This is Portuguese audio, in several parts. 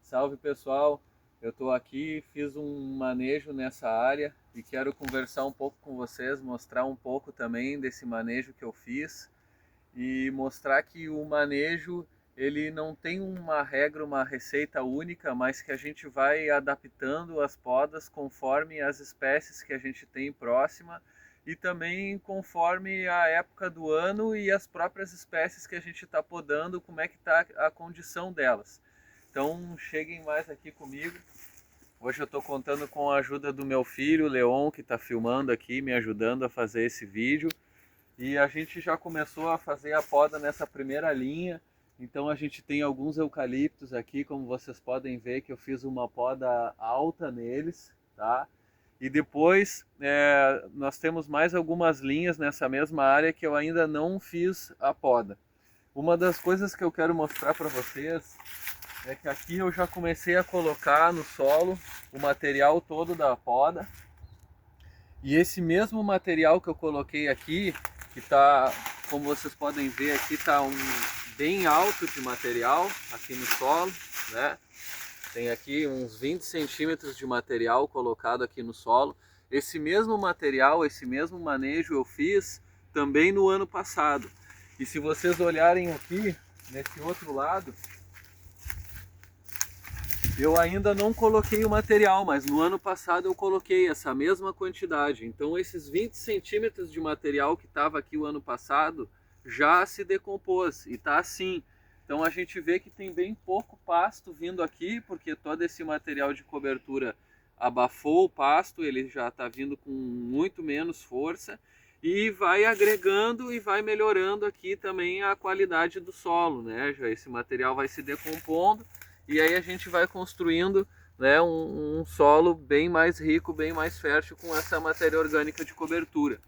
Salve pessoal, eu estou aqui, fiz um manejo nessa área e quero conversar um pouco com vocês, mostrar um pouco também desse manejo que eu fiz e mostrar que o manejo ele não tem uma regra, uma receita única, mas que a gente vai adaptando as podas conforme as espécies que a gente tem próxima e também conforme a época do ano e as próprias espécies que a gente está podando, como é que está a condição delas. Então cheguem mais aqui comigo. Hoje eu estou contando com a ajuda do meu filho, Leon, que está filmando aqui, me ajudando a fazer esse vídeo. E a gente já começou a fazer a poda nessa primeira linha. Então a gente tem alguns eucaliptos aqui, como vocês podem ver que eu fiz uma poda alta neles, tá? E depois nós temos mais algumas linhas nessa mesma área que eu ainda não fiz a poda. Uma das coisas que eu quero mostrar para vocês é que aqui eu já comecei a colocar no solo o material todo da poda. E esse mesmo material que eu coloquei aqui, que está, como vocês podem ver aqui, está bem alto de material aqui no solo, né? Tem aqui uns 20 centímetros de material colocado aqui no solo. Esse mesmo material, esse mesmo manejo eu fiz também no ano passado. E se vocês olharem aqui, nesse outro lado, eu ainda não coloquei o material, mas no ano passado eu coloquei essa mesma quantidade. Então esses 20 centímetros de material que estava aqui o ano passado já se decompôs e está assim. Então a gente vê que tem bem pouco pasto vindo aqui, porque todo esse material de cobertura abafou o pasto, ele já está vindo com muito menos força e vai agregando e vai melhorando aqui também a qualidade do solo, né? Já esse material vai se decompondo. E aí a gente vai construindo, né, um solo bem mais rico, bem mais fértil com essa matéria orgânica de cobertura.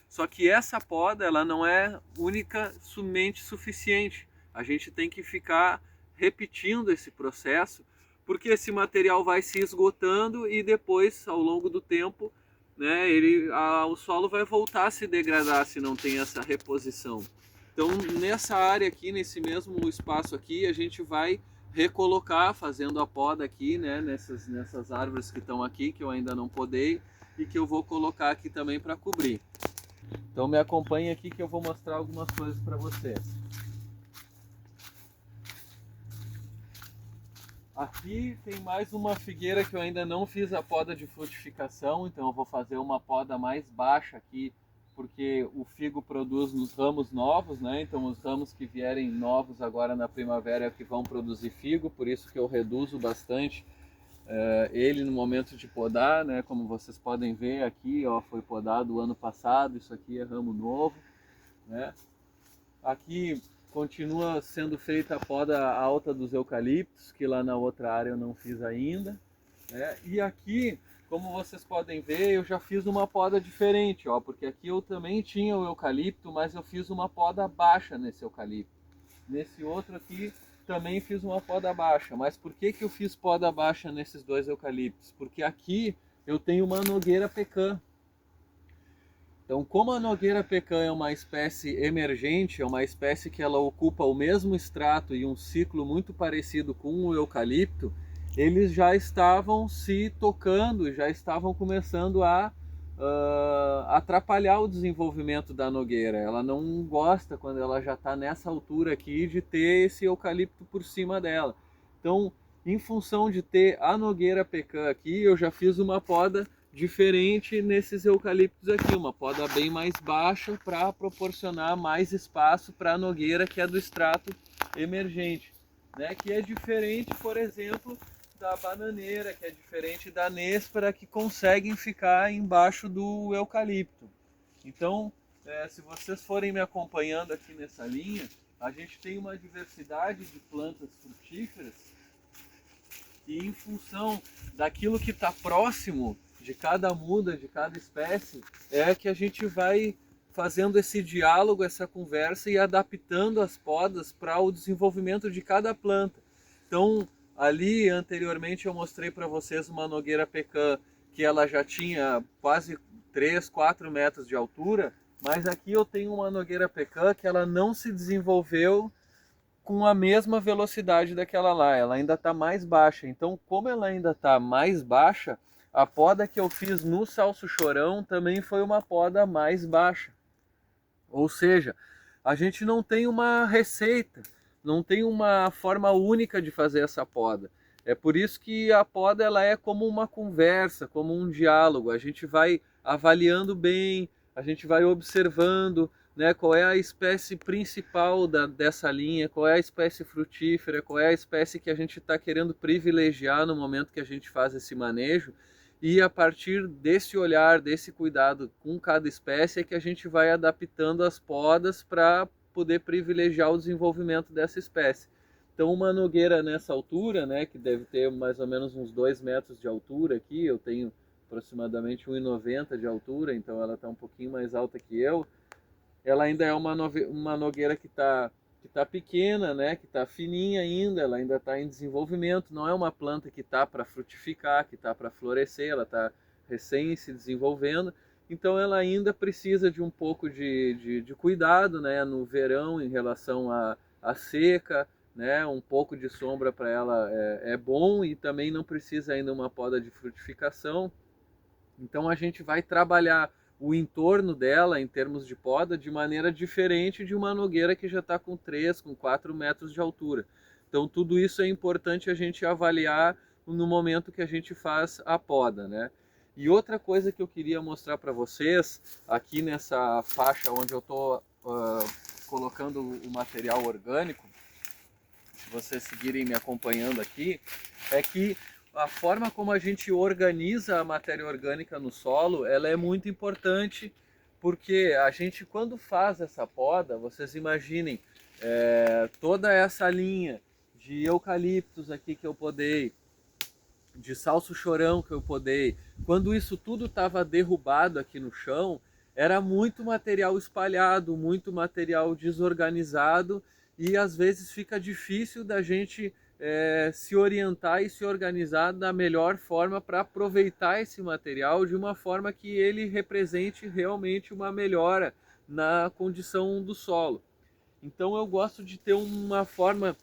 Só que essa poda ela não é unicamente suficiente. A gente tem que ficar repetindo esse processo, porque esse material vai se esgotando e depois, ao longo do tempo, né, o solo vai voltar a se degradar se não tem essa reposição. Então nessa área aqui, nesse mesmo espaço aqui, a gente vai recolocar, fazendo a poda aqui, né, nessas árvores que estão aqui, que eu ainda não podei, e que eu vou colocar aqui também para cobrir. Então me acompanhe aqui que eu vou mostrar algumas coisas para vocês. Aqui tem mais uma figueira que eu ainda não fiz a poda de frutificação, então eu vou fazer uma poda mais baixa aqui, porque o figo produz nos ramos novos, né? Então os ramos que vierem novos agora na primavera é que vão produzir figo, por isso que eu reduzo bastante ele no momento de podar, né? Como vocês podem ver aqui, ó, foi podado o ano passado, isso aqui é ramo novo, né? Aqui continua sendo feita a poda alta dos eucaliptos, que lá na outra área eu não fiz ainda, né? E aqui, como vocês podem ver, eu já fiz uma poda diferente, ó, porque aqui eu também tinha o eucalipto, mas eu fiz uma poda baixa nesse eucalipto. Nesse outro aqui também fiz uma poda baixa. Mas por que que eu fiz poda baixa nesses dois eucaliptos? Porque aqui eu tenho uma nogueira pecan. Então, como a nogueira pecan é uma espécie emergente, é uma espécie que ela ocupa o mesmo estrato e um ciclo muito parecido com o eucalipto, eles já estavam se tocando, já estavam começando a atrapalhar o desenvolvimento da nogueira. Ela não gosta, quando ela já está nessa altura aqui, de ter esse eucalipto por cima dela. Então, em função de ter a nogueira pecan aqui, eu já fiz uma poda diferente nesses eucaliptos aqui, uma poda bem mais baixa para proporcionar mais espaço para a nogueira que é do extrato emergente, né? Que é diferente, por exemplo, da bananeira, que é diferente da néspera, que conseguem ficar embaixo do eucalipto. Então, se vocês forem me acompanhando aqui nessa linha, a gente tem uma diversidade de plantas frutíferas e em função daquilo que está próximo de cada muda, de cada espécie, é que a gente vai fazendo esse diálogo, essa conversa e adaptando as podas para o desenvolvimento de cada planta. Então, ali anteriormente eu mostrei para vocês uma nogueira pecan que ela já tinha quase 3, 4 metros de altura, mas aqui eu tenho uma nogueira pecan que ela não se desenvolveu com a mesma velocidade daquela lá, ela ainda está mais baixa. Então, como ela ainda está mais baixa, a poda que eu fiz no salso-chorão também foi uma poda mais baixa. Ou seja, a gente não tem uma receita, não tem uma forma única de fazer essa poda. É por isso que a poda ela é como uma conversa, como um diálogo. A gente vai avaliando bem, a gente vai observando, né, qual é a espécie principal dessa linha, qual é a espécie frutífera, qual é a espécie que a gente está querendo privilegiar no momento que a gente faz esse manejo. E a partir desse olhar, desse cuidado com cada espécie, é que a gente vai adaptando as podas para poder privilegiar o desenvolvimento dessa espécie. Então uma nogueira nessa altura, né, que deve ter mais ou menos uns 2 metros de altura aqui, eu tenho aproximadamente 1,90 de altura, então ela está um pouquinho mais alta que eu, ela ainda é uma nogueira que tá pequena, né, que está fininha ainda, ela ainda está em desenvolvimento, não é uma planta que está para frutificar, que está para florescer, ela está recém se desenvolvendo, então ela ainda precisa de um pouco de cuidado, né, no verão em relação à seca, né, um pouco de sombra para ela é bom e também não precisa ainda uma poda de frutificação. Então a gente vai trabalhar o entorno dela em termos de poda de maneira diferente de uma nogueira que já está com 3, com 4 metros de altura. Então tudo isso é importante a gente avaliar no momento que a gente faz a poda, né? E outra coisa que eu queria mostrar para vocês, aqui nessa faixa onde eu estou colocando o material orgânico, se vocês seguirem me acompanhando aqui, é que a forma como a gente organiza a matéria orgânica no solo, ela é muito importante, porque a gente quando faz essa poda, vocês imaginem toda essa linha de eucaliptos aqui que eu podei, de salso-chorão que eu podei, quando isso tudo estava derrubado aqui no chão, era muito material espalhado, muito material desorganizado, e às vezes fica difícil da gente se orientar e se organizar da melhor forma para aproveitar esse material de uma forma que ele represente realmente uma melhora na condição do solo. Então eu gosto de ter uma forma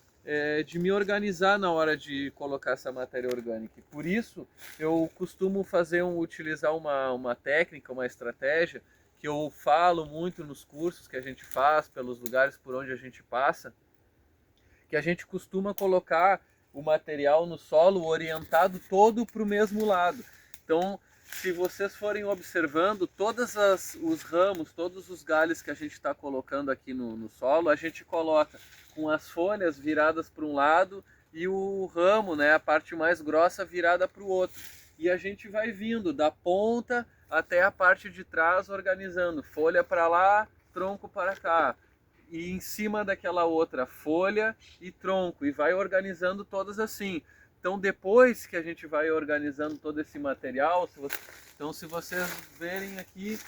de me organizar na hora de colocar essa matéria orgânica. E por isso eu costumo utilizar uma técnica, uma estratégia que eu falo muito nos cursos que a gente faz, pelos lugares por onde a gente passa, que a gente costuma colocar o material no solo orientado todo para o mesmo lado. Então, se vocês forem observando, todos os ramos, todos os galhos que a gente está colocando aqui no solo, a gente coloca com as folhas viradas para um lado e o ramo, né, a parte mais grossa, virada para o outro. E a gente vai vindo da ponta até a parte de trás, organizando folha para lá, tronco para cá. E em cima daquela outra folha e tronco, e vai organizando todas assim. Então depois que a gente vai organizando todo esse material, então se vocês verem aqui,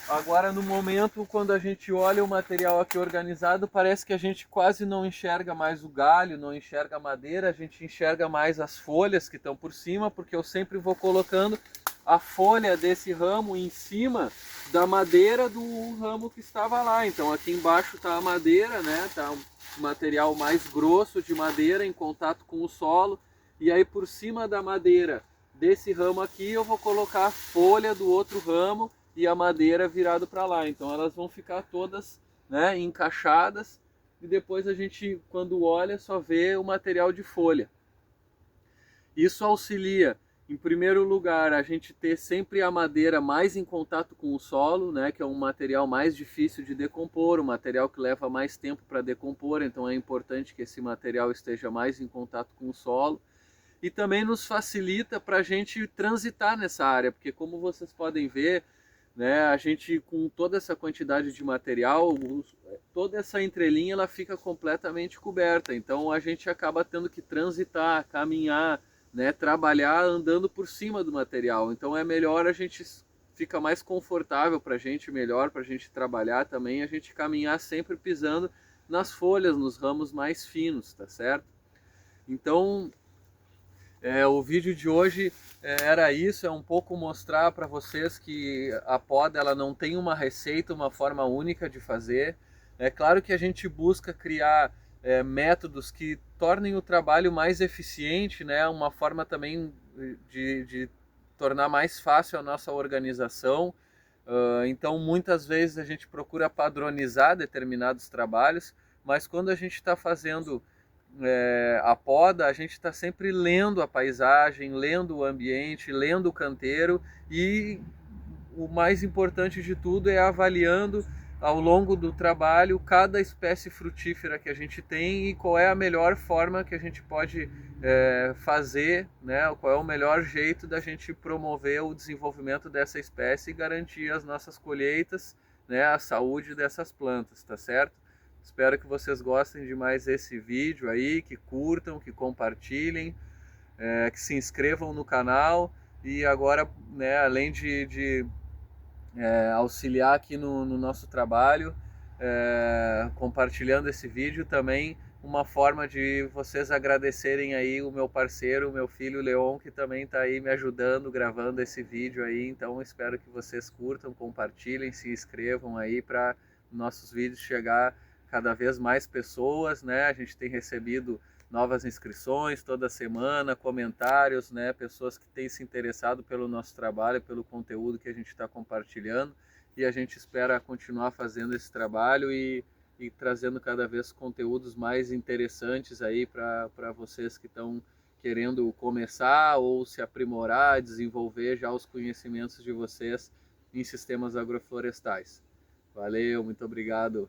agora no momento quando a gente olha o material aqui organizado, parece que a gente quase não enxerga mais o galho, não enxerga a madeira, a gente enxerga mais as folhas que estão por cima, porque eu sempre vou colocando a folha desse ramo em cima da madeira do ramo que estava lá. Então aqui embaixo está a madeira, né? Tá um material mais grosso de madeira em contato com o solo. E aí por cima da madeira desse ramo aqui eu vou colocar a folha do outro ramo e a madeira virado para lá. Então elas vão ficar todas, né, encaixadas e depois a gente, quando olha, só vê o material de folha. Isso auxilia, em primeiro lugar, a gente ter sempre a madeira mais em contato com o solo, né, que é um material mais difícil de decompor, um material que leva mais tempo para decompor, então é importante que esse material esteja mais em contato com o solo. E também nos facilita para a gente transitar nessa área, porque como vocês podem ver, né, a gente com toda essa quantidade de material, toda essa entrelinha ela fica completamente coberta, então a gente acaba tendo que transitar, caminhar, né, trabalhar andando por cima do material. Então é melhor, a gente fica mais confortável para a gente, melhor para a gente trabalhar também, a gente caminhar sempre pisando nas folhas, nos ramos mais finos, tá certo? Então o vídeo de hoje era isso, é um pouco mostrar para vocês que a poda ela não tem uma receita, uma forma única de fazer. É claro que a gente busca criar métodos que tornem o trabalho mais eficiente, né? Uma forma também de tornar mais fácil a nossa organização. Então, muitas vezes a gente procura padronizar determinados trabalhos, mas quando a gente está fazendo a poda, a gente está sempre lendo a paisagem, lendo o ambiente, lendo o canteiro e o mais importante de tudo é avaliando ao longo do trabalho cada espécie frutífera que a gente tem e qual é a melhor forma que a gente pode fazer, né? Qual é o melhor jeito da gente promover o desenvolvimento dessa espécie e garantir as nossas colheitas, né? A saúde dessas plantas, tá certo? Espero que vocês gostem de mais esse vídeo aí, que curtam, que compartilhem, que se inscrevam no canal e agora, né, além de auxiliar aqui no nosso trabalho, compartilhando esse vídeo também, uma forma de vocês agradecerem aí o meu parceiro, o meu filho Leon, que também está aí me ajudando, gravando esse vídeo aí. Então espero que vocês curtam, compartilhem, se inscrevam aí para nossos vídeos chegar cada vez mais pessoas, né? A gente tem recebido novas inscrições toda semana, comentários, né? Pessoas que têm se interessado pelo nosso trabalho, pelo conteúdo que a gente está compartilhando, e a gente espera continuar fazendo esse trabalho e trazendo cada vez conteúdos mais interessantes aí para vocês que estão querendo começar ou se aprimorar, desenvolver já os conhecimentos de vocês em sistemas agroflorestais. Valeu, muito obrigado.